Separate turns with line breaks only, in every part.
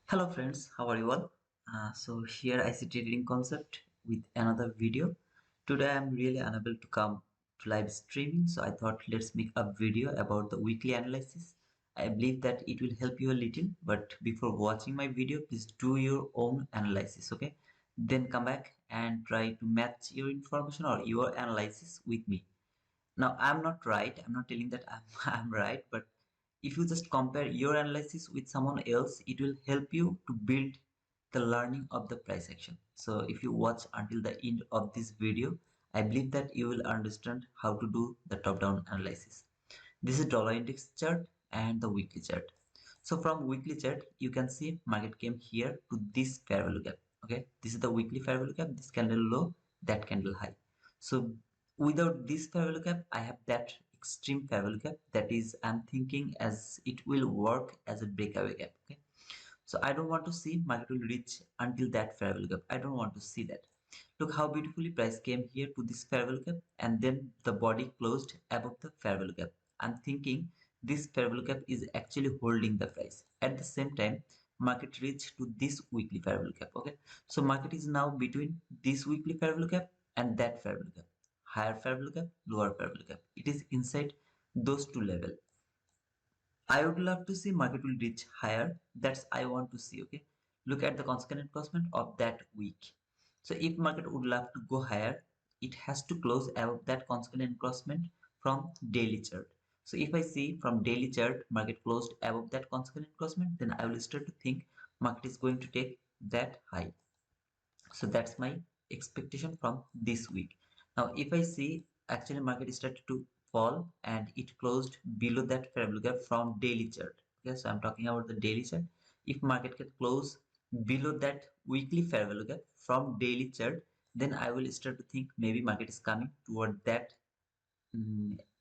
Hello friends, how are you all? So here ICT Trading Concept with another video. Today I'm really unable to come to live streaming, so I thought let's make a video about the weekly analysis. I believe that it will help you a little, but before watching my video, please do your own analysis, okay? Then come back and try to match your information or your analysis with me. Now, I'm not right. I'm not telling that I'm right, but if you just compare your analysis with someone else, it will help you to build the learning of the price action. So if you watch until the end of this video, I believe that you will understand how to do the top-down analysis. This is dollar index chart and the weekly chart. So from weekly chart, you can see market came here to this fair value gap. Okay, this is the weekly fair value gap. This candle low, that candle high. So without this fair value gap, I have that extreme fair value gap. That is, I'm thinking as it will work as a breakaway gap. Okay, so I don't want to see market will reach until that fair value gap. I don't want to see that. Look how beautifully price came here to this fair value gap and then the body closed above the fair value gap. I'm thinking this fair value gap is actually holding the price. At the same time, market reached to this weekly fair value gap. Okay, so market is now between this weekly fair value gap and that fair value gap. Higher fair value gap, lower fair value gap. It is inside those two levels. I would love to see market will reach higher. That's I want to see. Okay. Look at the consequent encroachment of that week. So if market would love to go higher, it has to close above that consequent encroachment from daily chart. So if I see from daily chart market closed above that consequent encroachment, then I will start to think market is going to take that high. So that's my expectation from this week. Now if I see actually market started to fall and it closed below that fair value gap from daily chart. Okay, so I'm talking about the daily chart. If market can close below that weekly fair value gap from daily chart, then I will start to think maybe market is coming toward that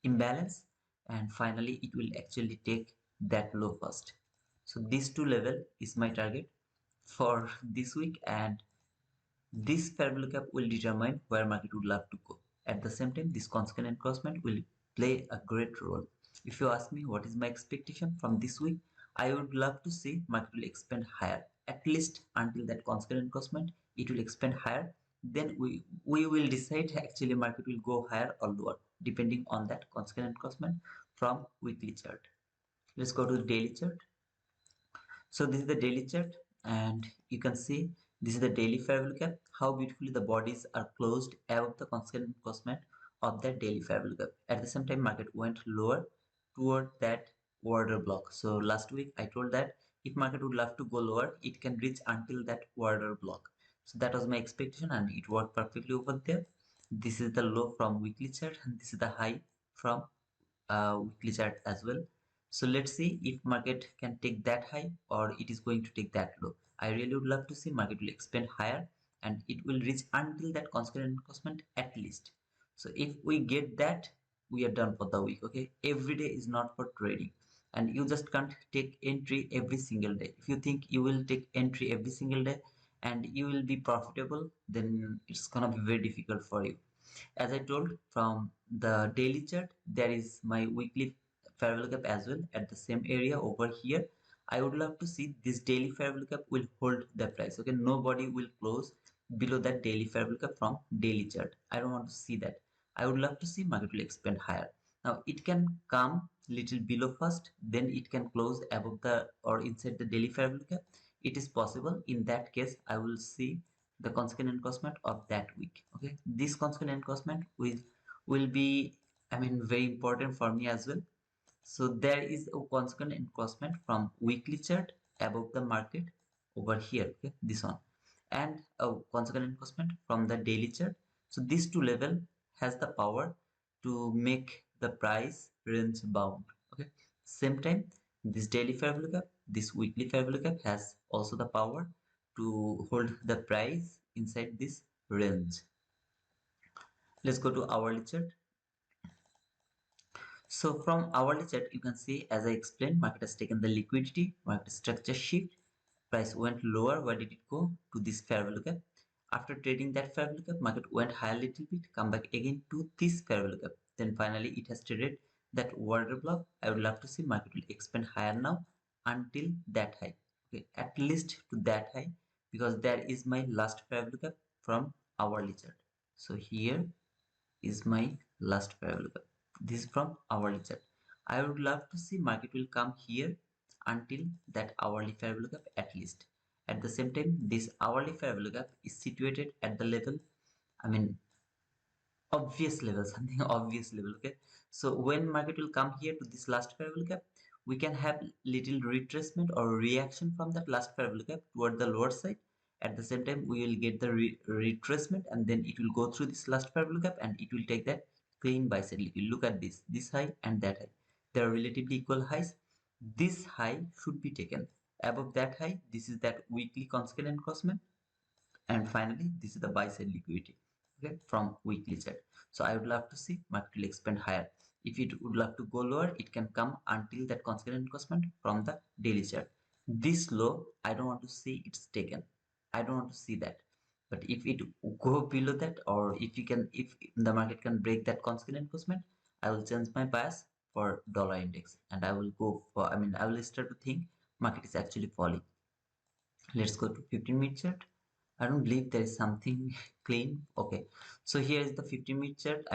imbalance, and finally it will actually take that low first. So these two level is my target for this week, and this fair value gap will determine where market would love to go. At the same time, this consequent encroachment will play a great role. If you ask me what is my expectation from this week, I would love to see market will expand higher, at least until that consequent encroachment, it will expand higher. Then we will decide actually market will go higher or lower depending on that consequent encroachment from weekly chart. Let's go to the daily chart. So this is the daily chart, and you can see this is the daily fair value gap. How beautifully the bodies are closed above the constant encroachment of that daily fair value gap. At the same time, market went lower toward that order block. So last week I told that if market would love to go lower, it can reach until that order block. So that was my expectation, and it worked perfectly over there. This is the low from weekly chart, and this is the high from weekly chart as well. So let's see if market can take that high or it is going to take that low. I really would love to see market will expand higher and it will reach until that constant encroachment at least. So if we get that, we are done for the week. Okay, every day is not for trading, and you just can't take entry every single day. If you think you will take entry every single day and you will be profitable, then it's gonna be very difficult for you. As I told, from the daily chart, there is my weekly fair value gap as well at the same area over here. I would love to see this daily fair value gap will hold the price. Okay, nobody will close below that daily fair value gap from daily chart. I don't want to see that. I would love to see market will expand higher. Now it can come little below first, then it can close above the or inside the daily fair value gap. It is possible. In that case, I will see the consequent encroachment of that week. Okay, this consequent encroachment will be, I mean, very important for me as well. So there is a consequent encroachment from weekly chart above the market over here. Okay, this one, and a consequent encroachment from the daily chart. So these two level has the power to make the price range bound. Okay, same time this daily fair value gap, this weekly fair value gap has also the power to hold the price inside this range. Let's go to hourly chart. So from hourly chart, you can see, as I explained, market has taken the liquidity, market structure shift, price went lower. Where did it go? To this fair value gap. After trading that fair value gap, market went higher a little bit, come back again to this fair value gap. Then finally it has traded that order block. I would love to see market will expand higher now until that high. okay, at least to that high, because there is my last fair value gap from hourly chart. So here is my last fair value gap. This is from hourly chart. I would love to see market will come here until that hourly fair value gap at least. At the same time, this hourly fair value gap is situated at the level, I mean, obvious level, something obvious level. Okay, so when market will come here to this last fair value gap, we can have little retracement or reaction from that last fair value gap toward the lower side. At the same time, we will get the retracement, and then it will go through this last fair value gap and it will take that clean buy side. If you look at this high and that high, they are relatively equal highs. This high should be taken above that high. This is that weekly constant crossman, and finally this is the buy side liquidity, okay, from weekly chart. So I would love to see market will expand higher. If it would love to go lower, it can come until that constant encroachment from the daily chart. This low, I don't want to see it's taken. I don't want to see that. But if it go below that, or if the market can break that constant encroachment, I will change my bias for dollar index, and I will go for, I will start to think market is actually falling. Let's go to 15-minute chart. I don't believe there is something clean. Okay, so here is the 15-minute chart.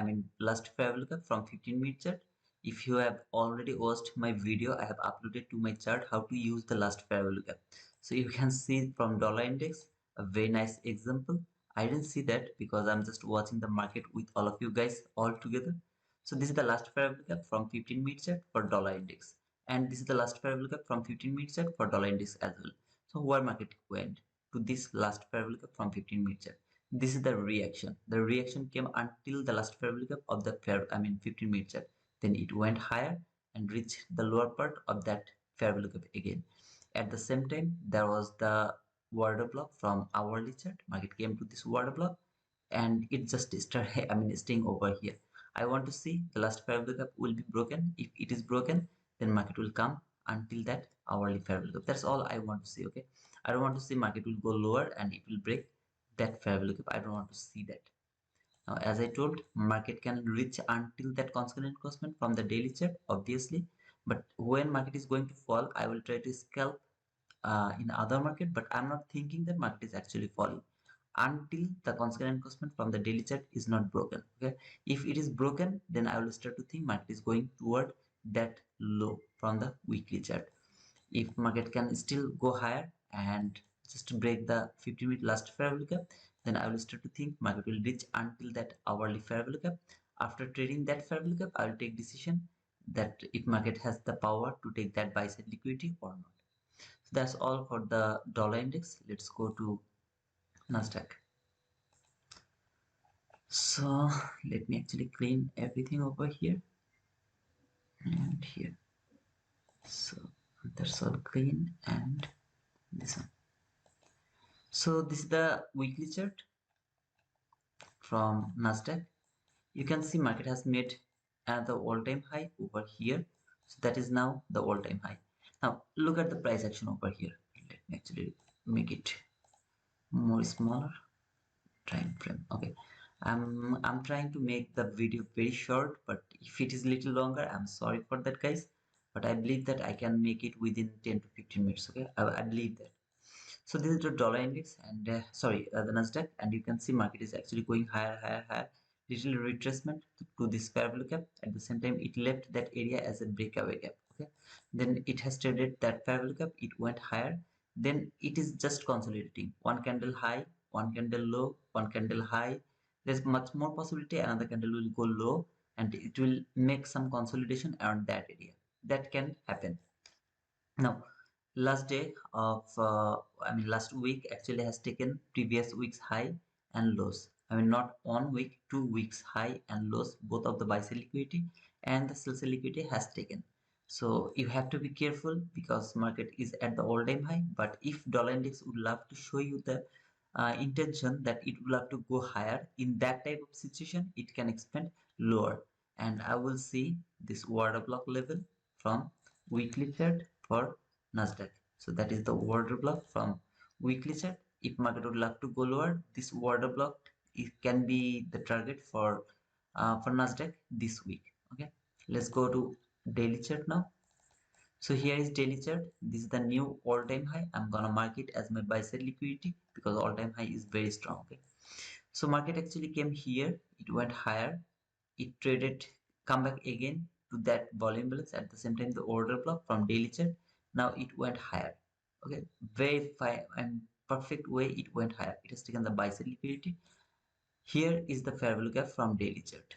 Last fair look up from 15-minute chart. If you have already watched my video, I have uploaded to my chart how to use the last fair look up. So you can see from dollar index a very nice example. I didn't see that because I'm just watching the market with all of you guys all together. So this is the last fair look up from 15-minute chart for dollar index, and this is the last fair look up from 15-minute chart for dollar index as well. So where market went to this last fair value gap from 15-minute chart. This is the reaction. The reaction came until the last fair value gap of the 15-minute chart. Then it went higher and reached the lower part of that fair value gap again. At the same time, there was the order block from hourly chart. Market came to this order block and it just started, staying over here. I want to see the last fair value gap will be broken. If it is broken, then market will come until that hourly fair value gap. That's all I want to see. Okay, I don't want to see market will go lower and it will break that fair value gap. I don't want to see that. Now, as I told, market can reach until that constant encroachment from the daily chart, obviously. But when market is going to fall, I will try to scalp in other market. But I'm not thinking that market is actually falling until the constant encroachment from the daily chart is not broken. Okay, if it is broken, then I will start to think market is going toward that low from the weekly chart. If market can still go higher and just break the 50-minute last fair value gap, then I will start to think market will reach until that hourly fair value gap. After trading that fair value gap, I will take decision that if market has the power to take that buy side liquidity or not. So that's all for the dollar index. Let's go to Nasdaq. So let me actually clean everything over here and here. So that's all clean, and this one. So this is the weekly chart from Nasdaq. You can see market has made another all-time high over here. So that is now the all-time high. Now look at the price action over here. Let me actually make it more smaller. Time frame. Okay, I'm trying to make the video very short, but if it is little longer, I'm sorry for that, guys. But I believe that I can make it within 10 to 15 minutes. Okay, I believe that. So this is the dollar index, and the Nasdaq, and you can see market is actually going higher, higher, higher. Little retracement to this fair value gap. At the same time, it left that area as a breakaway gap. Okay, then it has traded that fair value gap. It went higher. Then it is just consolidating. One candle high, one candle low, one candle high. There's much more possibility. Another candle will go low, and it will make some consolidation around that area. That can happen. Now, last day of last week actually has taken previous week's high and lows. Not 1 week, 2 weeks high and lows, both of the buy side liquidity and the sell side liquidity has taken. So you have to be careful because market is at the all-time high. But if dollar index would love to show you the intention that it will have to go higher, in that type of situation it can expand lower, and I will see this order block level from weekly chart for Nasdaq. So that is the order block from weekly chart. If market would love to go lower, this order block, it can be the target for Nasdaq this week. Okay, let's go to daily chart now. So here is daily chart. This is the new all-time high. I'm gonna mark it as my buy side liquidity because all-time high is very strong. Okay, so market actually came here, it went higher, it traded, come back again to that volume balance, at the same time the order block from daily chart. Now it went higher. Okay, very fine and perfect way it went higher. It has taken the buy side liquidity. Here is the fair value gap from daily chart.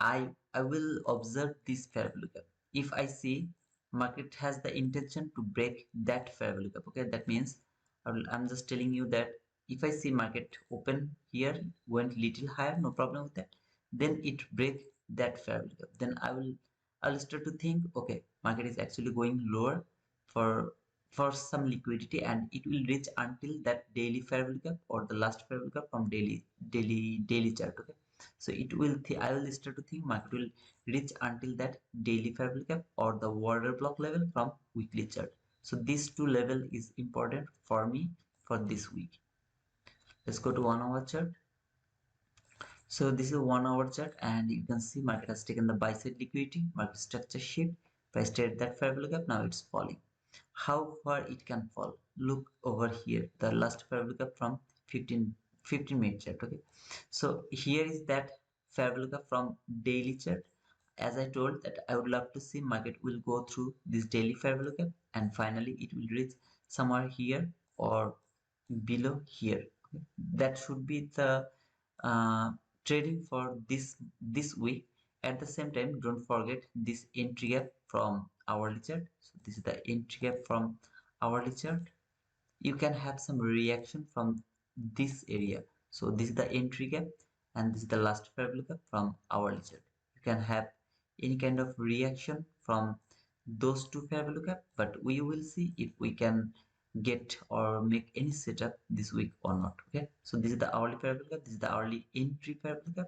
I will observe this fair value gap. If I see market has the intention to break that fair value gap, okay, that means I'm just telling you that if I see market open here, went little higher, no problem with that, then it break that fair value gap, then I'll start to think, okay, market is actually going lower for some liquidity, and it will reach until that daily fair value gap or the last fair value gap from daily chart. Okay, so it will I will start to think market will reach until that daily fair value gap or the order block level from weekly chart. So these two level is important for me for this week. Let's go to 1 hour chart. So this is a 1 hour chart, and you can see market has taken the buy side liquidity, market structure shift, price trade that fair value gap, now it's falling. How far it can fall? Look over here, the last fair value gap from 15 minute chart. Okay, so here is that fair value gap from daily chart. As I told that I would love to see market will go through this daily fair value gap, and finally it will reach somewhere here or below here. Okay, that should be the uh, trading for this week. At the same time, don't forget this entry gap from hourly chart. So this is the entry gap from hourly chart. You can have some reaction from this area. So this is the entry gap, and this is the last fair value gap from hourly chart. You can have any kind of reaction from those two fair value gap, but we will see if we can get or make any setup this week or not. Okay, so this is the hourly fair value gap, this is the hourly entry fair value gap.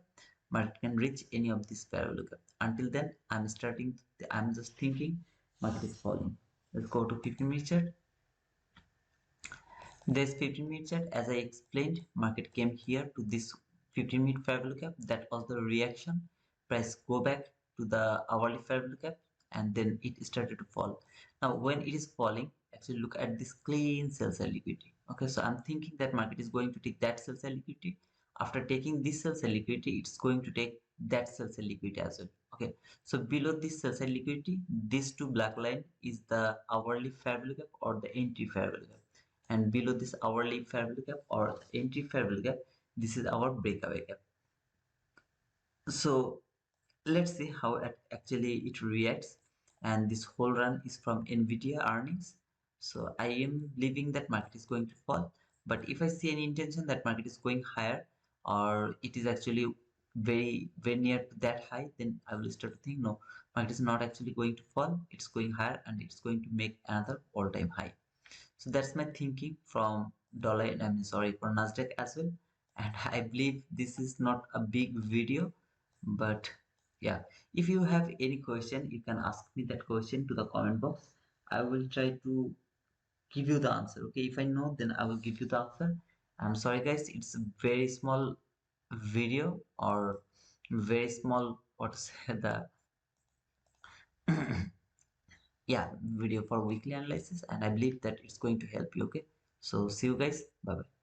Market can reach any of this fair value gap. Until then, I'm just thinking market is falling. Let's go to 50-minute chart. This 15-minute chart, as I explained, market came here to this 15-minute fair value gap. That was the reaction. Price go back to the hourly fair value gap, and then it started to fall. Now, when it is falling, actually look at this clean sell side liquidity. Okay, so I'm thinking that market is going to take that sell side liquidity. After taking this sell side liquidity, it's going to take that sell side liquidity as well. Okay, so below this sell side liquidity, these two black line is the hourly fair value gap or the entry fair value gap, and below this hourly fair value gap or entry fair value gap, this is our breakaway gap. So let's see how actually it reacts. And this whole run is from Nvidia earnings. So I am believing that market is going to fall, but if I see any intention that market is going higher or it is actually very near to that high, then I will start to think no, market is not actually going to fall, it's going higher and it's going to make another all-time high. So that's my thinking from dollar, I mean, sorry, for Nasdaq as well. And I believe this is not a big video, but yeah, if you have any question, you can ask me that question to the comment box. I will try to give you the answer. Okay, if I know, then I will give you the answer. I'm sorry, guys, it's a very small video or very small, what to say, the yeah, video for weekly analysis, and I believe that it's going to help you. Okay, so see you guys, bye bye.